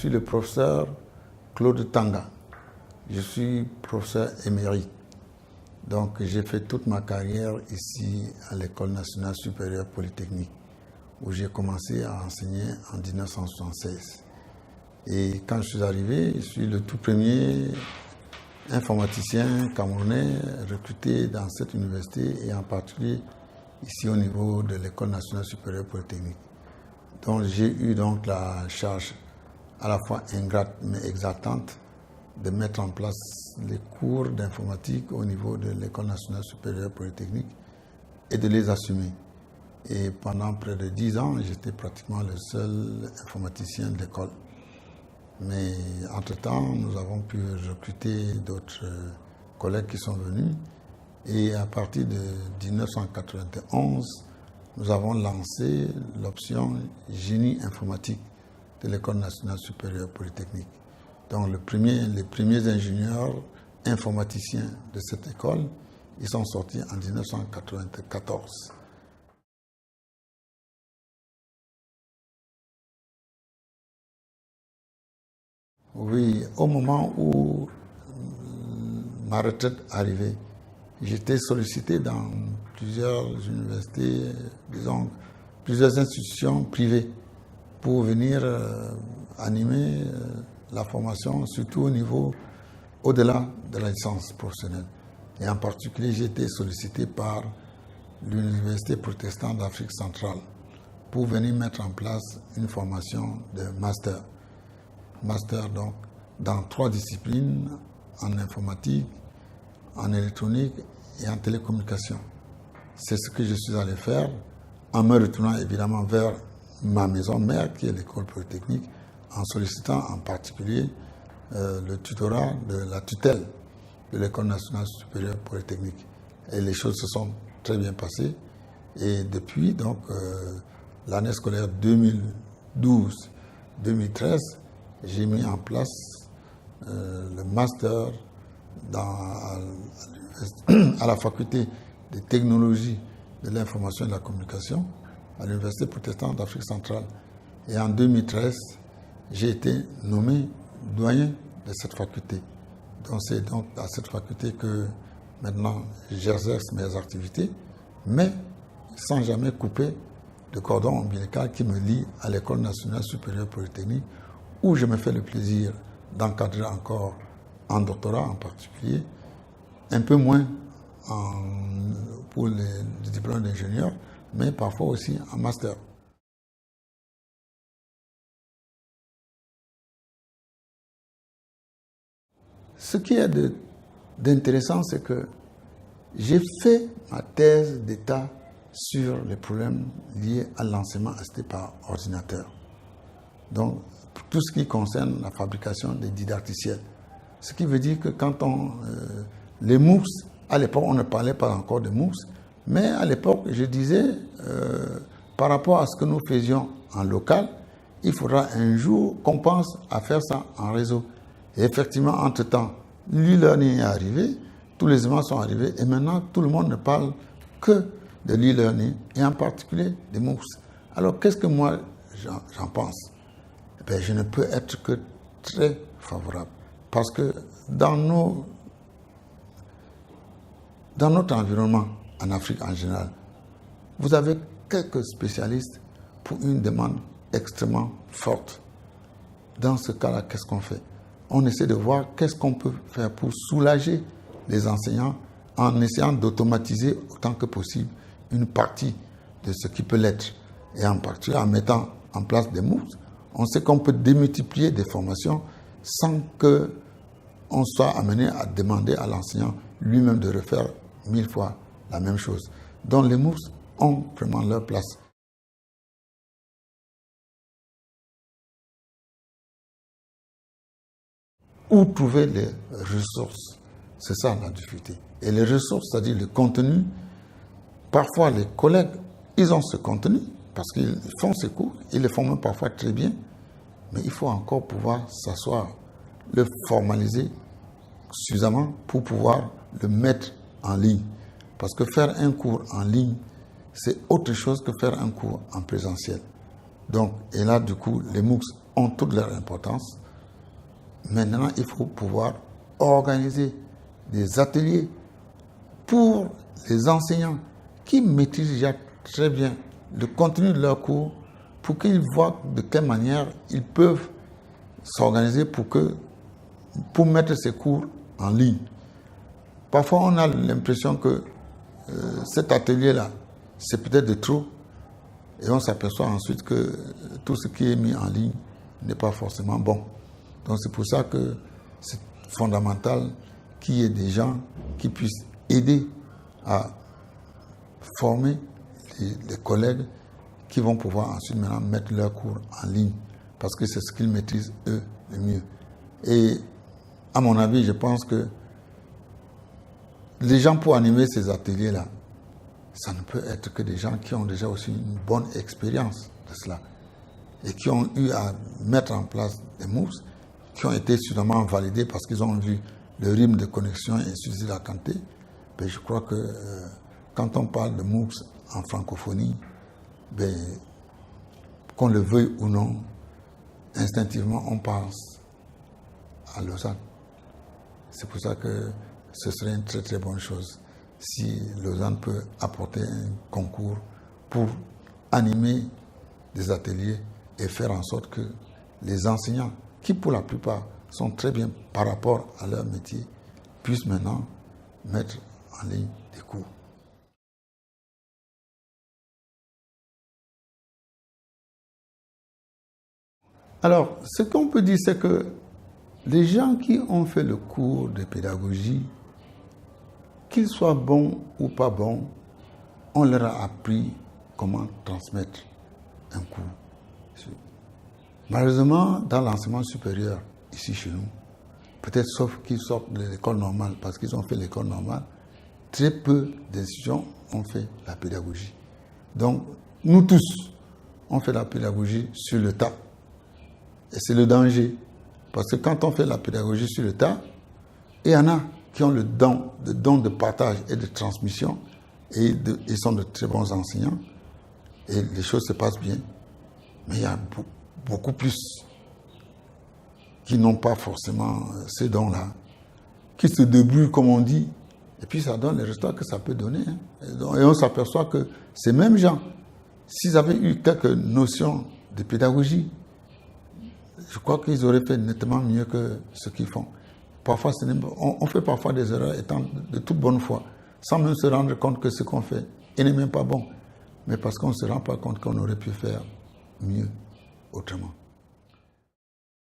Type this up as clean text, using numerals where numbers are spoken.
suis le professeur Claude Tanga. Je suis professeur émérite. Donc j'ai fait toute ma carrière ici à l'École nationale supérieure polytechnique, où j'ai commencé à enseigner en 1976. Et quand je suis arrivé, je suis le tout premier informaticien camerounais recruté dans cette université et en particulier ici au niveau de l'École nationale supérieure polytechnique. Donc j'ai eu donc la charge à la fois ingrate mais exaltante de mettre en place les cours d'informatique au niveau de l'École nationale supérieure polytechnique et de les assumer. Et pendant près de 10 ans, j'étais pratiquement le seul informaticien de l'école. Mais entre-temps, nous avons pu recruter d'autres collègues qui sont venus. Et à partir de 1991, nous avons lancé l'option génie informatique de l'École nationale supérieure polytechnique. Donc les premiers ingénieurs informaticiens de cette école, ils sont sortis en 1994. Oui, au moment où ma retraite arrivait, j'étais sollicité dans plusieurs universités, disons, plusieurs institutions privées pour venir animer la formation, surtout au niveau au-delà de la licence professionnelle. Et en particulier, j'ai été sollicité par l'Université protestante d'Afrique centrale pour venir mettre en place une formation de master. Master donc dans 3 disciplines, en informatique, en électronique et en télécommunication. C'est ce que je suis allé faire en me retournant évidemment vers ma maison mère qui est l'école polytechnique, en sollicitant en particulier le tutorat de la tutelle de l'École nationale supérieure polytechnique. Et les choses se sont très bien passées. Et depuis donc l'année scolaire 2012-2013, j'ai mis en place le master à la faculté des technologies de l'information et de la communication à l'Université protestante d'Afrique centrale. Et en 2013, j'ai été nommé doyen de cette faculté. Donc c'est donc à cette faculté que maintenant j'exerce mes activités, mais sans jamais couper le cordon ombilical qui me lie à l'École nationale supérieure polytechnique, où je me fais le plaisir d'encadrer encore en doctorat en particulier, un peu moins pour les diplômes d'ingénieur, mais parfois aussi en master. Ce qui est d'intéressant, c'est que j'ai fait ma thèse d'État sur les problèmes liés à l'enseignement assisté par ordinateur. Donc, pour tout ce qui concerne la fabrication des didacticiels. Ce qui veut dire que quand les MOOCs, à l'époque, on ne parlait pas encore de MOOCs, mais à l'époque, je disais, par rapport à ce que nous faisions en local, il faudra un jour qu'on pense à faire ça en réseau. Et effectivement, entre-temps, l'e-learning est arrivé, tous les éléments sont arrivés, et maintenant, tout le monde ne parle que de l'e-learning, et en particulier des MOOCs. Alors, qu'est-ce que moi, j'en pense? Ben, je ne peux être que très favorable. Parce que dans notre environnement, en Afrique en général, vous avez quelques spécialistes pour une demande extrêmement forte. Dans ce cas-là, qu'est-ce qu'on fait? On essaie de voir qu'est-ce qu'on peut faire pour soulager les enseignants en essayant d'automatiser autant que possible une partie de ce qui peut l'être. Et en particulier en mettant en place des MOOCs, on sait qu'on peut démultiplier des formations sans qu'on soit amené à demander à l'enseignant lui-même de refaire 1000 fois la même chose. Donc les MOOCs ont vraiment leur place. Où trouver les ressources? C'est ça la difficulté. Et les ressources, c'est-à-dire le contenu, parfois les collègues, ils ont ce contenu, parce qu'ils font ces cours, ils les font même parfois très bien, mais il faut encore pouvoir s'asseoir, le formaliser suffisamment pour pouvoir le mettre en ligne. Parce que faire un cours en ligne, c'est autre chose que faire un cours en présentiel. Donc, et là, du coup, les MOOCs ont toute leur importance. Maintenant, il faut pouvoir organiser des ateliers pour les enseignants qui maîtrisent déjà très bien le contenu de leurs cours, pour qu'ils voient de quelle manière ils peuvent s'organiser pour mettre ces cours en ligne. Parfois, on a l'impression que cet atelier-là, c'est peut-être de trop, et on s'aperçoit ensuite que tout ce qui est mis en ligne n'est pas forcément bon. Donc c'est pour ça que c'est fondamental qu'il y ait des gens qui puissent aider à former les collègues qui vont pouvoir ensuite maintenant mettre leurs cours en ligne, parce que c'est ce qu'ils maîtrisent eux le mieux. Et à mon avis, je pense que les gens pour animer ces ateliers-là, ça ne peut être que des gens qui ont déjà aussi une bonne expérience de cela et qui ont eu à mettre en place des MOOCs qui ont été suffisamment validés parce qu'ils ont vu le rythme de connexion et ainsi la quantité. Mais je crois que quand on parle de MOOCs en francophonie, ben, qu'on le veuille ou non, instinctivement on pense à Lausanne. C'est pour ça que ce serait une très très bonne chose si Lausanne peut apporter un concours pour animer des ateliers et faire en sorte que les enseignants, qui pour la plupart sont très bien par rapport à leur métier, puissent maintenant mettre en ligne des cours. Alors, ce qu'on peut dire, c'est que les gens qui ont fait le cours de pédagogie, qu'ils soient bons ou pas bons, on leur a appris comment transmettre un cours. Malheureusement, dans l'enseignement supérieur, ici chez nous, peut-être sauf qu'ils sortent de l'école normale, parce qu'ils ont fait l'école normale, très peu d'institutions ont fait la pédagogie. Donc, nous tous, on fait la pédagogie sur le tas. Et c'est le danger. Parce que quand on fait la pédagogie sur le tas, il y en a qui ont le don de partage et de transmission, et ils sont de très bons enseignants, et les choses se passent bien. Mais il y a beaucoup plus qui n'ont pas forcément ces dons-là, qui se débrouillent, comme on dit, et puis ça donne les résultats que ça peut donner. Et on s'aperçoit que ces mêmes gens, s'ils avaient eu quelques notions de pédagogie, je crois qu'ils auraient fait nettement mieux que ce qu'ils font. Parfois, on fait parfois des erreurs étant de toute bonne foi, sans même se rendre compte que ce qu'on fait n'est même pas bon, mais parce qu'on ne se rend pas compte qu'on aurait pu faire mieux autrement.